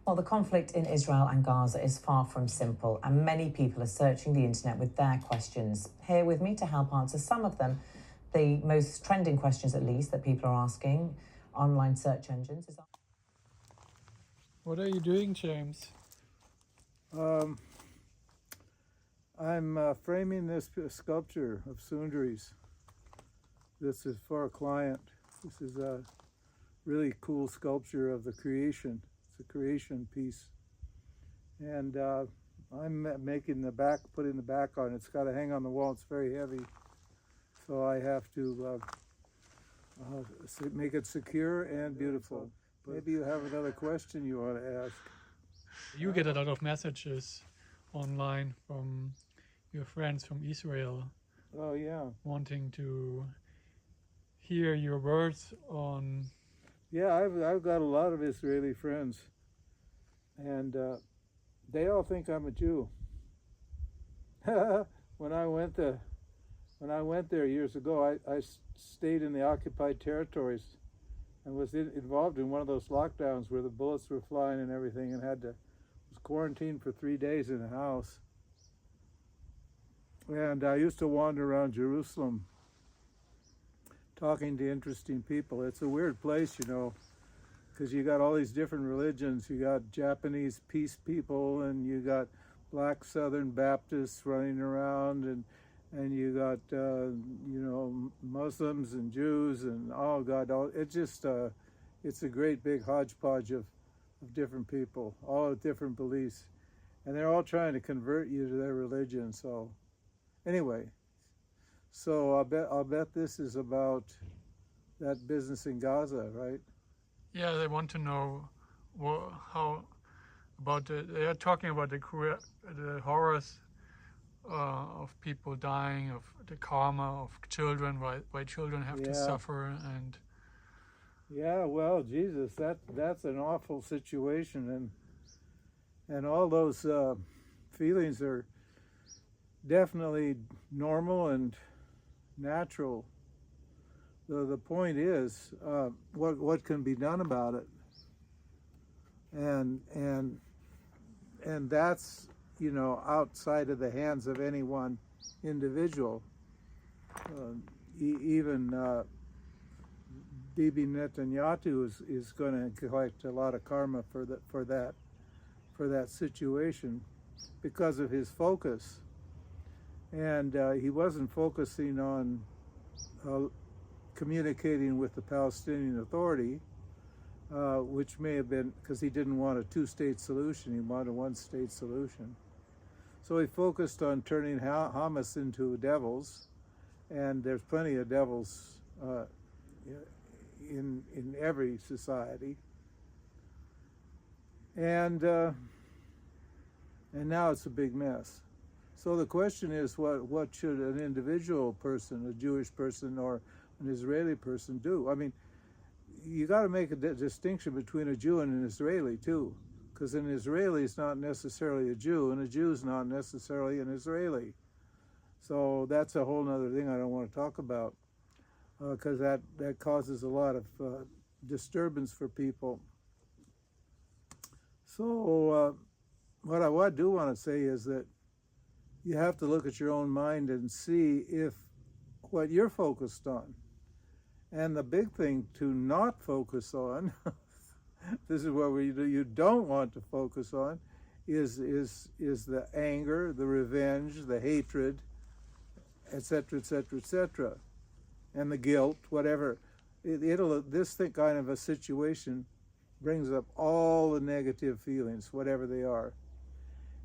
Well, the conflict in Israel and Gaza is far from simple, and many people are searching the internet with their questions. Here with me to help answer some of them, the most trending questions at least that people are asking, online search engines. What are you doing, James? I'm framing this sculpture of Sundari's. This is for a client. This is a really cool sculpture of the creation. It's a creation piece. And I'm making the back, putting the back on. It's got to hang on the wall. It's very heavy. So I have to make it secure and beautiful. Maybe you have another question you want to ask. You get a lot of messages online from your friends from Israel. Oh yeah. Wanting to hear your words on. Yeah, I've got a lot of Israeli friends, and they all think I'm a Jew. When I went there years ago, I stayed in the occupied territories and was involved in one of those lockdowns where the bullets were flying and everything, and was quarantined for 3 days in a house. And I used to wander around Jerusalem talking to interesting people. It's a weird place, you know, because you got all these different religions. You got Japanese peace people, and you got black Southern Baptists running around, and you got Muslims and Jews, and oh God, it's just it's a great big hodgepodge of different people, all with different beliefs, and they're all trying to convert you to their religion. So anyway, so I'll bet this is about that business in Gaza, right? Yeah, they want to know how about they are talking about the horrors of people dying, of the karma of children, why children have to suffer, and yeah, well, Jesus, that's an awful situation, and all those feelings are definitely normal and natural. The point is what can be done about it, and that's, you know, outside of the hands of any one individual. Even Bibi Netanyahu is going to collect a lot of karma for that situation because of his focus, and he wasn't focusing on communicating with the Palestinian Authority, which may have been because he didn't want a two-state solution. He wanted a one-state solution. So he focused on turning Hamas into devils, and there's plenty of devils in every society. And now it's a big mess. So the question is, what should an individual person, a Jewish person or an Israeli person, do? I mean, you got to make a distinction between a Jew and an Israeli too, because an Israeli is not necessarily a Jew, and a Jew is not necessarily an Israeli. So that's a whole other thing I don't want to talk about, because that causes a lot of disturbance for people. So what I do want to say is that you have to look at your own mind and see if what you're focused on. And the big thing to not focus on, this is what you don't want to focus on, is the anger, the revenge, the hatred, etc., etc., etc., and the guilt, whatever. This kind of a situation brings up all the negative feelings, whatever they are.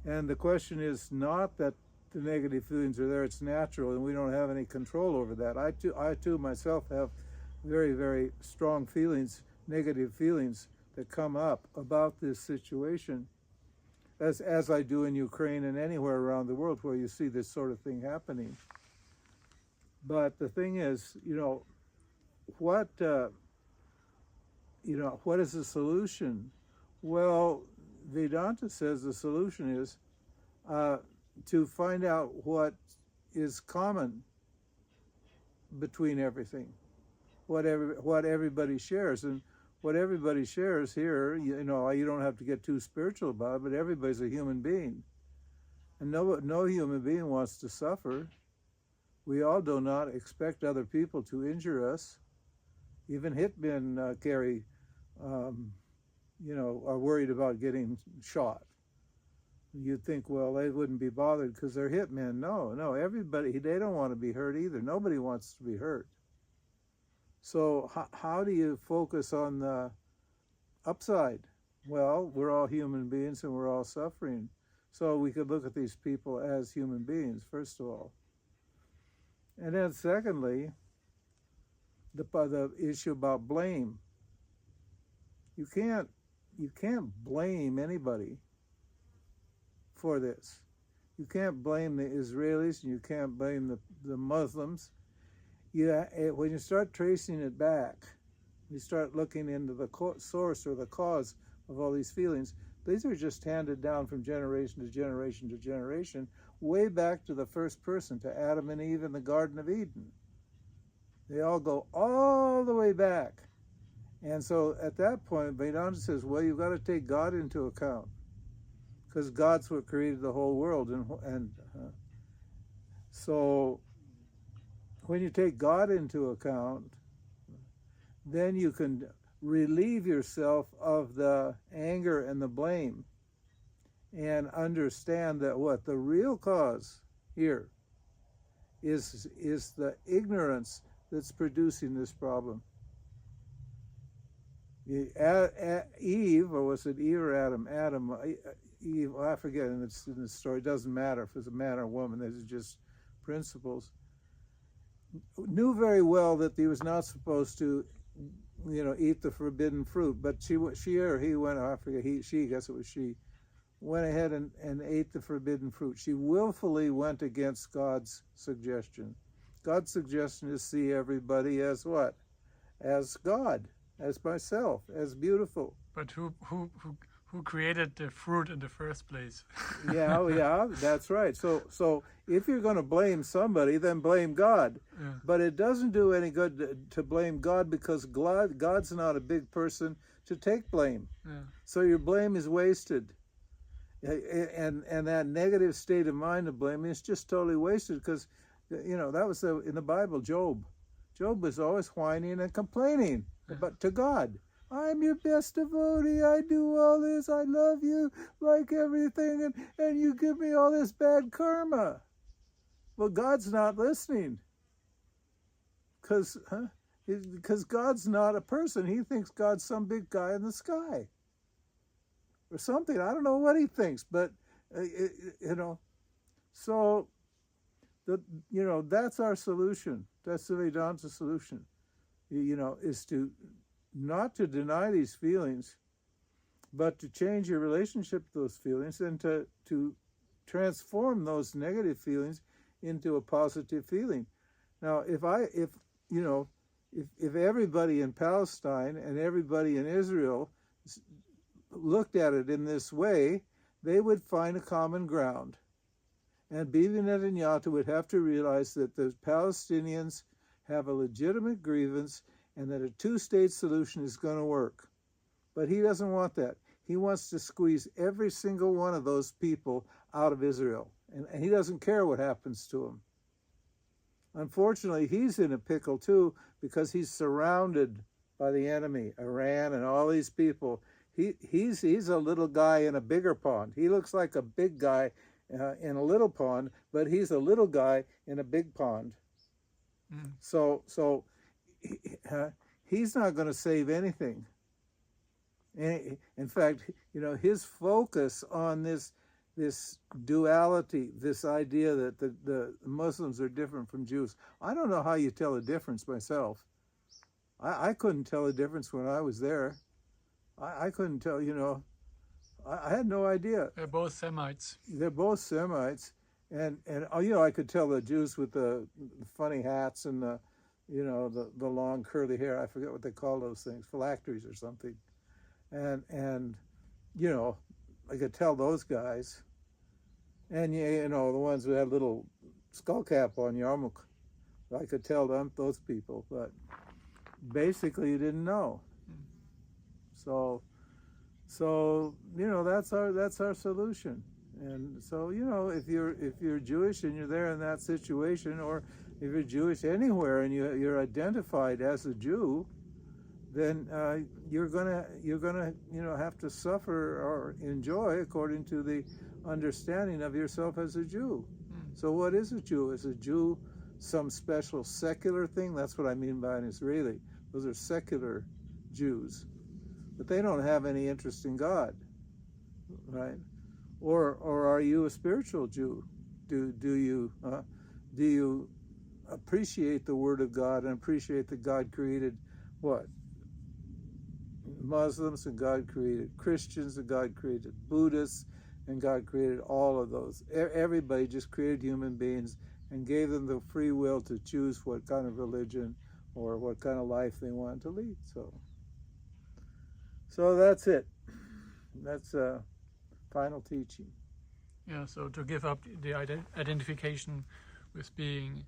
And the question is not that the negative feelings are there; it's natural, and we don't have any control over that. I too myself have very, very strong feelings, negative feelings that come up about this situation, as I do in Ukraine and anywhere around the world where you see this sort of thing happening. But the thing is, what is the solution? Well, Vedanta says the solution is to find out what is common between everything, what everybody shares. And what everybody shares here, you know, you don't have to get too spiritual about it, but everybody's a human being. And no human being wants to suffer. We all do not expect other people to injure us. Even hitmen carry, you know, are worried about getting shot. You'd think, well, they wouldn't be bothered because they're hitmen. No, everybody, they don't want to be hurt either. Nobody wants to be hurt. So how do you focus on the upside? Well, we're all human beings and we're all suffering. So we could look at these people as human beings, first of all. And then secondly, the issue about blame. You can't blame anybody for this. You can't blame the Israelis and you can't blame the Muslims. When you start tracing it back, you start looking into the source or the cause of all these feelings. These are just handed down from generation to generation to generation, way back to the first person, to Adam and Eve in the Garden of Eden. They all go all the way back. And so at that point, Vedanta says, well, you've got to take God into account, because God's what created the whole world. So when you take God into account, then you can relieve yourself of the anger and the blame and understand that what the real cause here is the ignorance that's producing this problem. Eve, or was it Eve or Adam? Eve, I forget, and it's in the story. It doesn't matter if it's a man or a woman. These are just principles. Knew very well that he was not supposed to, you know, eat the forbidden fruit. But she or he went, I forget, she, I guess it was she, went ahead and ate the forbidden fruit. She willfully went against God's suggestion. God's suggestion is see everybody as what? As God, as myself, as beautiful. But who created the fruit in the first place? yeah, that's right. So if you're going to blame somebody, then blame God. Yeah. But it doesn't do any good to blame God, because God's not a big person to take blame. Yeah. So your blame is wasted. And that negative state of mind of blaming is just totally wasted, because, you know, that was in the Bible, Job. Job was always whining and complaining to God. I'm your best devotee, I do all this, I love you like everything, and you give me all this bad karma. Well, God's not listening, because God's not a person. He thinks God's some big guy in the sky or something. I don't know what he thinks, but, you know, so, you know, that's our solution. That's the Vedanta solution, you know, is to not to deny these feelings, but to change your relationship to those feelings and to transform those negative feelings into a positive feeling. Now, if everybody in Palestine and everybody in Israel looked at it in this way, they would find a common ground. And Bibi Netanyahu would have to realize that the Palestinians have a legitimate grievance and that a two-state solution is going to work. But he doesn't want that. He wants to squeeze every single one of those people out of Israel. And he doesn't care what happens to them. Unfortunately, he's in a pickle too, because he's surrounded by the enemy, Iran and all these people. He's a little guy in a bigger pond. He looks like a big guy in a little pond, but he's a little guy in a big pond. Mm. So he's not going to save anything. In fact, you know, his focus on this duality, this idea that the Muslims are different from Jews. I don't know how you tell a difference myself. I couldn't tell a difference when I was there. I couldn't tell, you know, I had no idea. They're both Semites. They're both Semites. And you know, I could tell the Jews with the funny hats and the, you know, the long curly hair. I forget what they call those things, phylacteries or something. And you know, I could tell those guys. And you know, the ones who had little skull cap on yarmulke, I could tell those people. But basically, you didn't know. So that's our solution. And so if you're Jewish and you're there in that situation, or if you're Jewish anywhere and you're identified as a Jew, then you're gonna have to suffer or enjoy according to the understanding of yourself as a Jew. So what is a Jew? Is a Jew some special secular thing? That's what I mean by an Israeli. Those are secular Jews, but they don't have any interest in God, right? Or are you a spiritual Jew? Do you appreciate the Word of God and appreciate that God created what? Muslims, and God created Christians, and God created Buddhists, and God created all of those. Everybody just created human beings and gave them the free will to choose what kind of religion or what kind of life they wanted to lead. So that's it. That's final teaching. Yeah, so to give up the identification with being,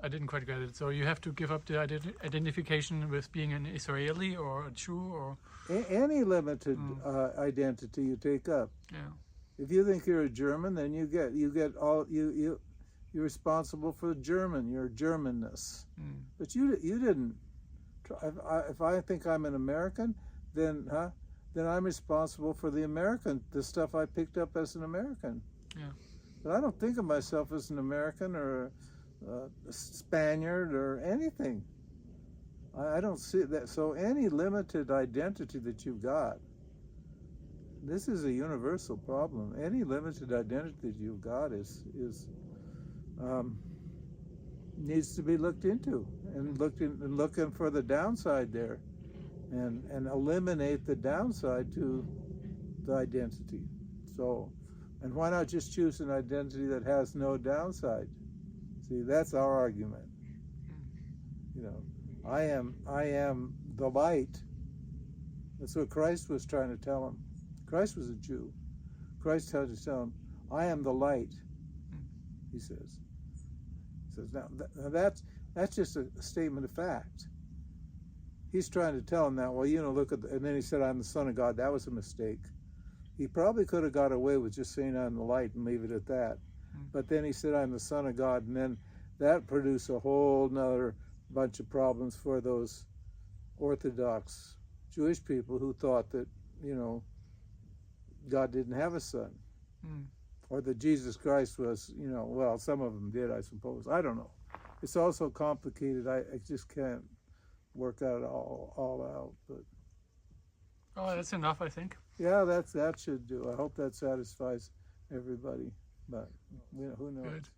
I didn't quite get it. So you have to give up the identification with being an Israeli or a Jew or any limited identity you take up. Yeah. If you think you're a German, then you get all you're responsible for German, your Germanness. But you didn't. If I think I'm an American, then I'm responsible for the stuff I picked up as an American. Yeah. But I don't think of myself as an American or a Spaniard or anything. I don't see that. So any limited identity that you've got, this is a universal problem. Any limited identity that you've got is needs to be looked into and looking for the downside there, and eliminate the downside to the identity. So, and why not just choose an identity that has no downside? See, that's our argument. I am the light. That's what Christ was trying to tell him. Christ was a Jew. Christ tried to tell him, I am the light, he says. Now that's just a statement of fact. He's trying to tell him that, well, look at and then he said, I'm the Son of God. That was a mistake. He probably could have got away with just saying I'm the light and leave it at that. But then he said, I'm the Son of God, and then that produced a whole nother bunch of problems for those Orthodox Jewish people who thought that, God didn't have a son. Or that Jesus Christ was, well, some of them did, I suppose. I don't know. It's all so complicated, I just can't work out all out. But that's enough, I think. Yeah, that should do. I hope that satisfies everybody. But who knows? Good.